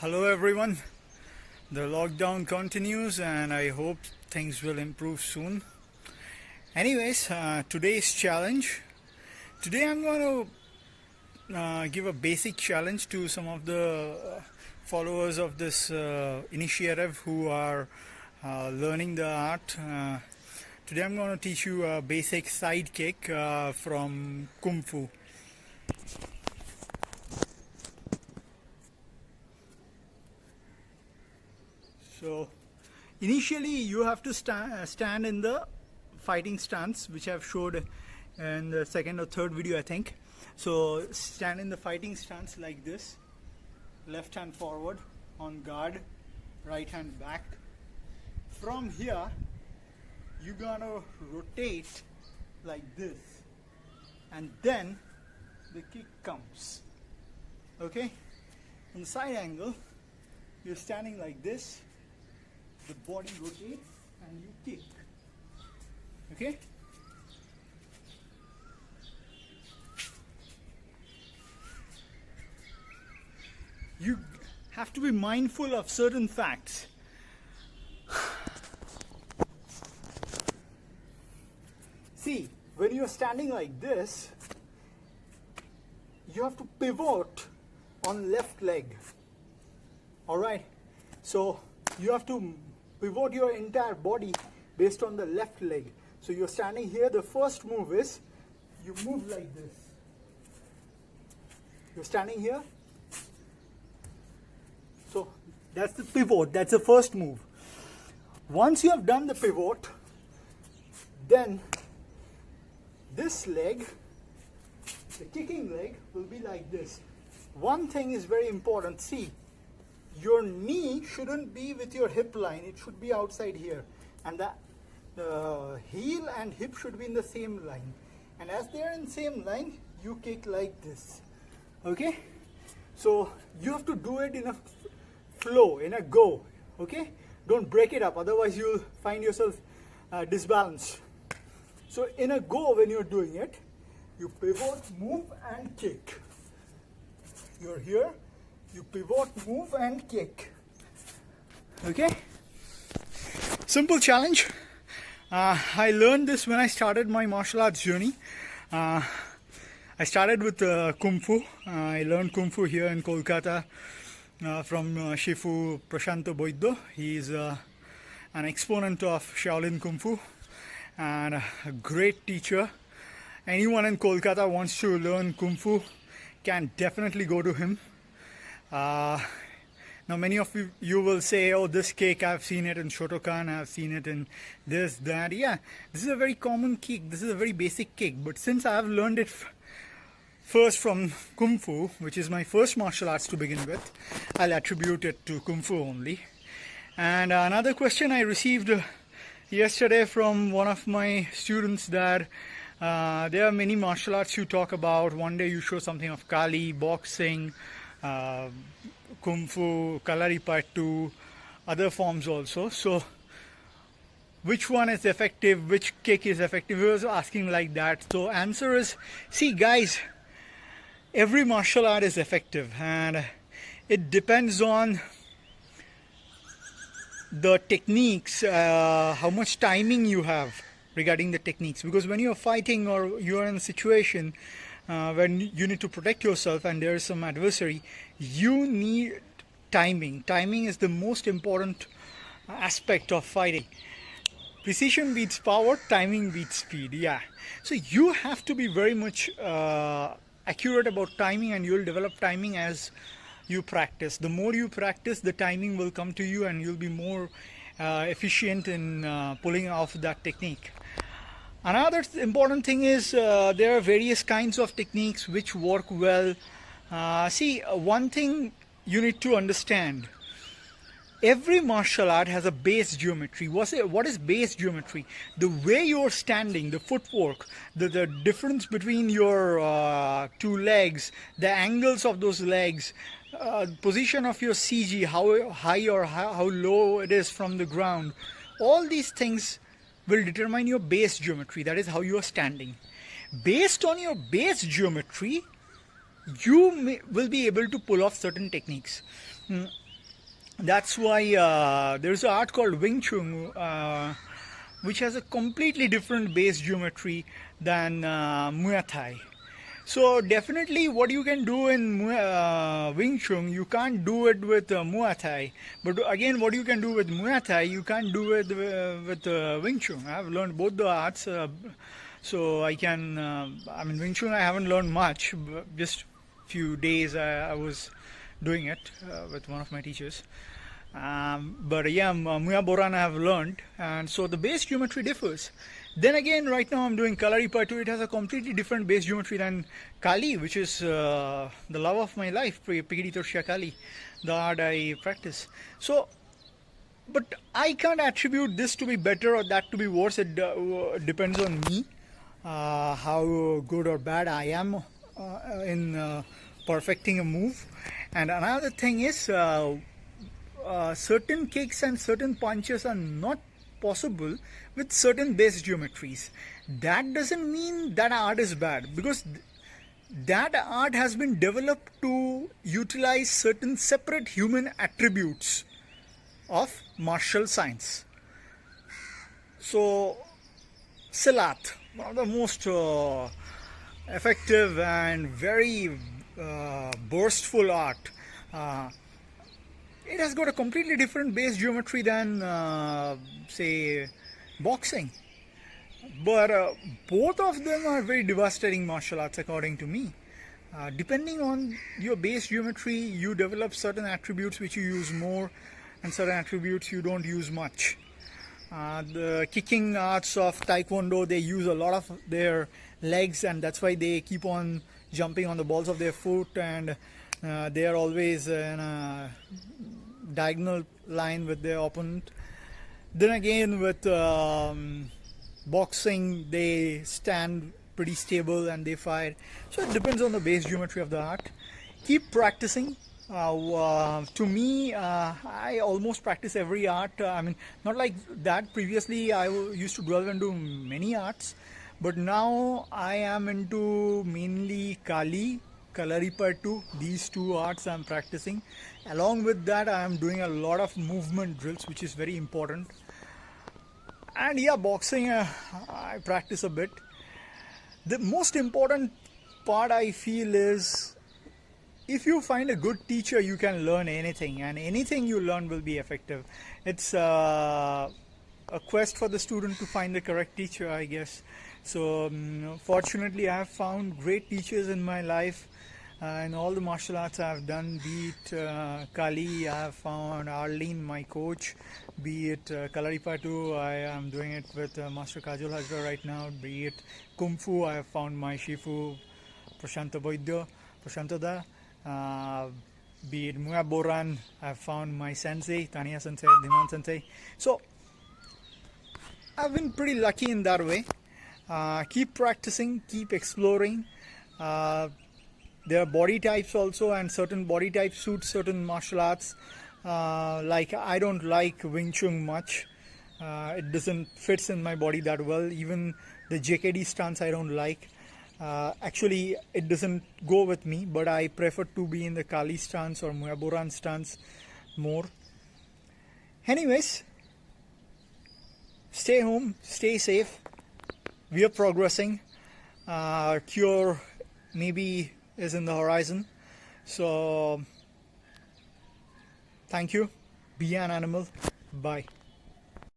Hello everyone. The lockdown continues and I hope things will improve soon. Anyways, today's challenge. Today I'm going to give a basic challenge to some of the followers of this initiative who are learning the art. Today I'm going to teach you a basic side kick from Kung Fu. So initially you have to stand in the fighting stance, which I've showed in the second or third video I think. So stand in the fighting stance like this, left hand forward on guard, right hand back. From here you're gonna rotate like this and then the kick comes. Okay, on the side angle you're standing like this, the body rotates and you kick. Okay? You have to be mindful of certain facts. See, when you're standing like this, you have to pivot on left leg. Alright? So you have to pivot your entire body based on the left leg. So you're standing here, the first move is you move like this. You're standing here. So that's the pivot, that's the first move. Once you have done the pivot, then this leg, the kicking leg, will be like this. One thing is very important, see, your knee shouldn't be with your hip line, it should be outside here, and the heel and hip should be in the same line, and as they are in the same line you kick like this. Okay, so you have to do it in a flow, in a go. Okay, don't break it up, otherwise you'll find yourself disbalanced. So in a go, when you're doing it, you pivot, move and kick. You're here, you pivot, move and kick. Okay, simple challenge. I learned this when I started my martial arts journey. I started with Kung Fu. I learned Kung Fu here in Kolkata from Shifu Prashanto Boiddo. He's an exponent of Shaolin Kung Fu and a great teacher. Anyone in Kolkata wants to learn Kung Fu can definitely go to him. Now many of you will say, oh, this kick, I've seen it in Shotokan, I've seen it in this, that. Yeah, this is a very common kick, this is a very basic kick, but since I've learned it first from Kung Fu, which is my first martial arts to begin with, I'll attribute it to Kung Fu only. And another question I received yesterday from one of my students, that there are many martial arts you talk about. One day you show something of Kali, boxing, Kung Fu, Kalaripayattu, other forms also. So which one is effective, which kick is effective? He was asking like that. So answer is, see guys, every martial art is effective and it depends on the techniques, how much timing you have regarding the techniques. Because when you're fighting or you're in a situation when you need to protect yourself and there is some adversary, you need timing. Timing is the most important aspect of fighting. Precision beats power, timing beats speed. Yeah, so you have to be very much accurate about timing, and you'll develop timing as you practice. The more you practice, the timing will come to you and you'll be more efficient in pulling off that technique. Another important thing is there are various kinds of techniques which work well. See, one thing you need to understand, every martial art has a base geometry. What is base geometry? The way you're standing, the footwork, the difference between your two legs, the angles of those legs, position of your CG, how high or how low it is from the ground. All these things will determine your base geometry. That is how you are standing. Based on your base geometry, you will be able to pull off certain techniques. That's why there's an art called Wing Chun, which has a completely different base geometry than Muay Thai. So definitely, what you can do in Wing Chun, you can't do it with Muay Thai. But again, what you can do with Muay Thai, you can't do it with Wing Chun. I've learned both the arts, so I can. I mean, Wing Chun I haven't learned much. Just few days I was doing it with one of my teachers. But yeah, Muya Boran I have learned, and so the base geometry differs. Then again, right now I'm doing Kalaripayattu. It has a completely different base geometry than Kali, which is the love of my life, Pikidi Torshia Kali, the art I practice. So, but I can't attribute this to be better or that to be worse. It depends on me, how good or bad I am in perfecting a move. And another thing is, certain kicks and certain punches are not possible with certain base geometries. That doesn't mean that art is bad, because that art has been developed to utilize certain separate human attributes of martial science. So, Silat, one of the most effective and very burstful art. It has got a completely different base geometry than, say, boxing. But both of them are very devastating martial arts, according to me. Depending on your base geometry, you develop certain attributes which you use more, and certain attributes you don't use much. The kicking arts of Taekwondo, they use a lot of their legs, and that's why they keep on jumping on the balls of their foot, and they are always in a diagonal line with their opponent. Then again, with boxing, they stand pretty stable and they fire. So it depends on the base geometry of the art. Keep practicing. To me, I almost practice every art. I mean, not like that. Previously, I used to delve into many arts, but now I am into mainly Kali, Kalaripayattu. These two arts I'm practicing. Along with that, I am doing a lot of movement drills, which is very important. And yeah, boxing, I practice a bit. The most important part I feel is, if you find a good teacher, you can learn anything, and anything you learn will be effective. It's a quest for the student to find the correct teacher, I guess. So fortunately, I have found great teachers in my life. In all the martial arts I have done, be it Kali, I have found Arlene, my coach. Be it Kalaripayattu, I am doing it with Master Kajol Hajra right now. Be it Kung Fu, I have found my Shifu, Prashanta Boidya, Prashantada. Be it Muya Boran, I have found my sensei, Tanya sensei, Dhiman sensei. So, I've been pretty lucky in that way. Keep practicing, keep exploring. There are body types also, and certain body types suit certain martial arts. Like, I don't like Wing Chun much. It doesn't fit in my body that well. Even the JKD stance I don't like. Actually, it doesn't go with me, but I prefer to be in the Kali stance or Muya Boran stance more. Anyways, stay home, stay safe. We are progressing. Cure maybe is in the horizon. So, thank you. Be an animal. Bye.